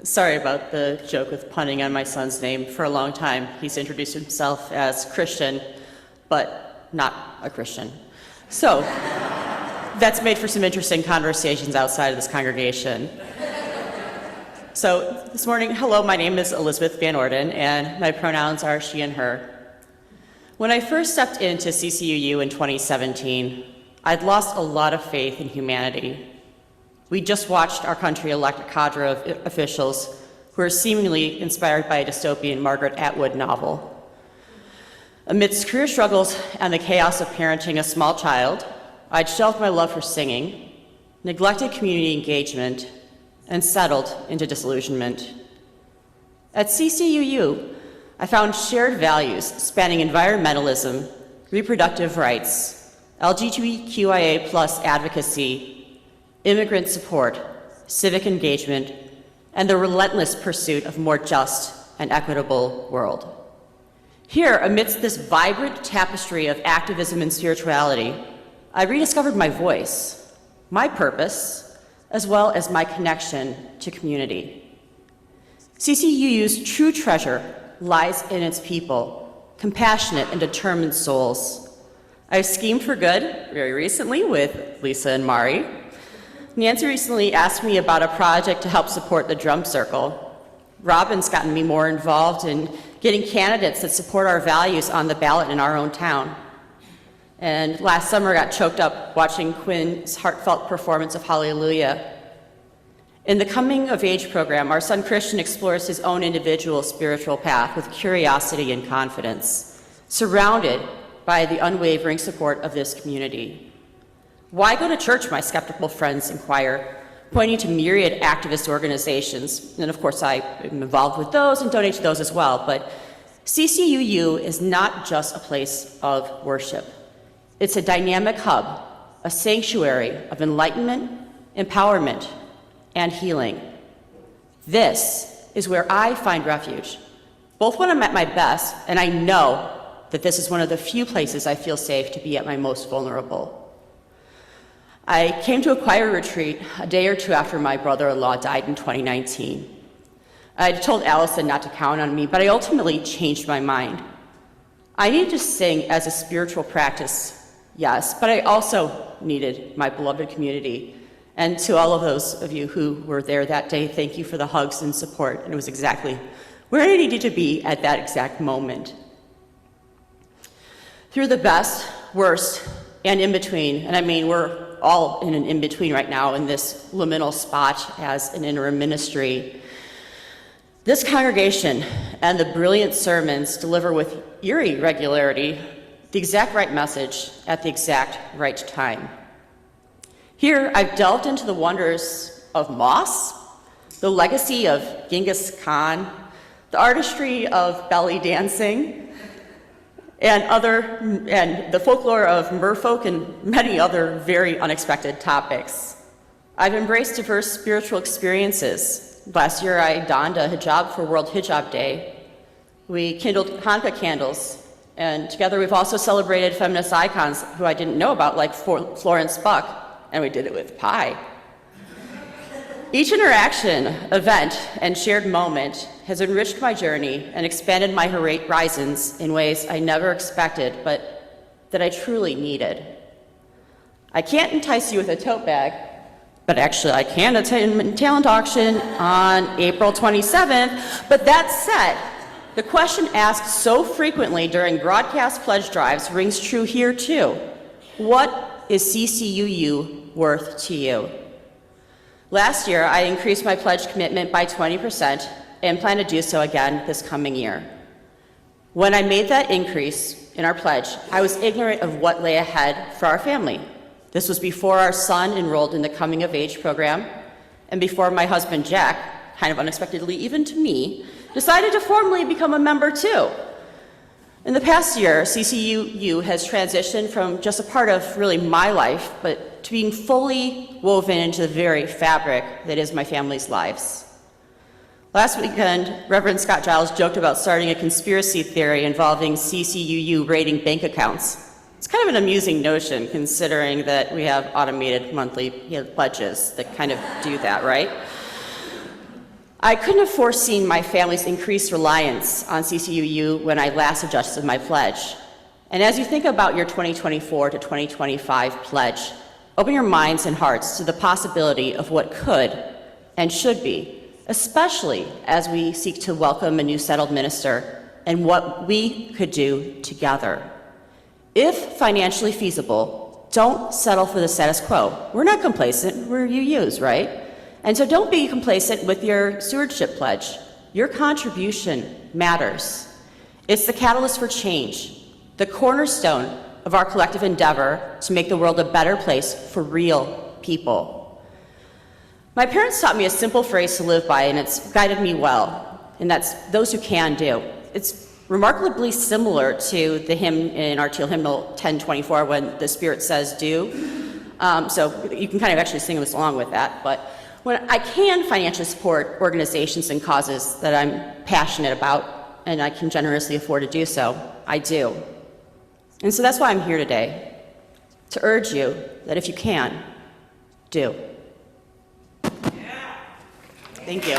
Sorry about the joke with punning on my son's name. For a long time, he's introduced himself as Christian, but not a Christian. So that's made for some interesting conversations outside of this congregation. So this morning, hello, my name is Elizabeth Van Orden, and my pronouns are she and her. When I first stepped into CCUU in 2017, I'd lost a lot of faith in humanity. We just watched our country elect a cadre of officials who are seemingly inspired by a dystopian Margaret Atwood novel. Amidst career struggles and the chaos of parenting a small child, I'd shelved my love for singing, neglected community engagement, and settled into disillusionment. At CCUU, I found shared values spanning environmentalism, reproductive rights, LGBTQIA+ advocacy, immigrant support, civic engagement, and the relentless pursuit of a more just and equitable world. Here, amidst this vibrant tapestry of activism and spirituality, I rediscovered my voice, my purpose, as well as my connection to community. CCUU's true treasure lies in its people, compassionate and determined souls. I've schemed for good very recently with Lisa and Mari. Nancy recently asked me about a project to help support the drum circle. Robin's gotten me more involved in getting candidates that support our values on the ballot in our own town. And last summer got choked up watching Quinn's heartfelt performance of Hallelujah. In the Coming of Age program, our son Christian explores his own individual spiritual path with curiosity and confidence, surrounded by the unwavering support of this community. Why go to church, my skeptical friends inquire, pointing to myriad activist organizations. And of course, I am involved with those and donate to those as well. But CCUU is not just a place of worship. It's a dynamic hub, a sanctuary of enlightenment, empowerment, and healing. This is where I find refuge, both when I'm at my best, and I know that this is one of the few places I feel safe to be at my most vulnerable. I came to a choir retreat a day or two after my brother-in-law died in 2019. I'd told Allison not to count on me, but I ultimately changed my mind. I needed to sing as a spiritual practice, yes, but I also needed my beloved community. And to all of those of you who were there that day, thank you for the hugs and support. And it was exactly where I needed to be at that exact moment. Through the best, worst, and in between, and I mean, we're all in an in-between right now in this liminal spot as an interim ministry. This congregation and the brilliant sermons deliver with eerie regularity the exact right message at the exact right time. Here, I've delved into the wonders of moss, the legacy of Genghis Khan, the artistry of belly dancing, and the folklore of merfolk and many other very unexpected topics. I've embraced diverse spiritual experiences. Last year, I donned a hijab for World Hijab Day. We kindled Hanukkah candles, and together we've also celebrated feminist icons who I didn't know about, like Florence Buck, and we did it with pie. Each interaction, event, and shared moment has enriched my journey and expanded my horizons in ways I never expected, but that I truly needed. I can't entice you with a tote bag, but actually I can attend talent auction on April 27th. But that said, the question asked so frequently during broadcast pledge drives rings true here too. What is CCUU worth to you? Last year, I increased my pledge commitment by 20% and plan to do so again this coming year. When I made that increase in our pledge, I was ignorant of what lay ahead for our family. This was before our son enrolled in the Coming of Age program and before my husband, Jack, kind of unexpectedly even to me, decided to formally become a member too. In the past year, CCUU has transitioned from just a part of really my life, but to being fully woven into the very fabric that is my family's lives. Last weekend, Reverend Scott Giles joked about starting a conspiracy theory involving CCUU raiding bank accounts. It's kind of an amusing notion considering that we have automated monthly pledges that kind of do that, right? I couldn't have foreseen my family's increased reliance on CCUU when I last adjusted my pledge. And as you think about your 2024 to 2025 pledge, open your minds and hearts to the possibility of what could and should be, especially as we seek to welcome a new settled minister and what we could do together. If financially feasible, don't settle for the status quo. We're not complacent, we're UUs, right? And so don't be complacent with your stewardship pledge. Your contribution matters. It's the catalyst for change, the cornerstone of our collective endeavor to make the world a better place for real people. My parents taught me a simple phrase to live by, and it's guided me well, and that's those who can do. It's remarkably similar to the hymn in our teal hymnal 1024 when the Spirit says do. So you can kind of actually sing this along with that, but when I can financially support organizations and causes that I'm passionate about, and I can generously afford to do so, I do. And so that's why I'm here today, to urge you that if you can, do. Yeah. Thank you.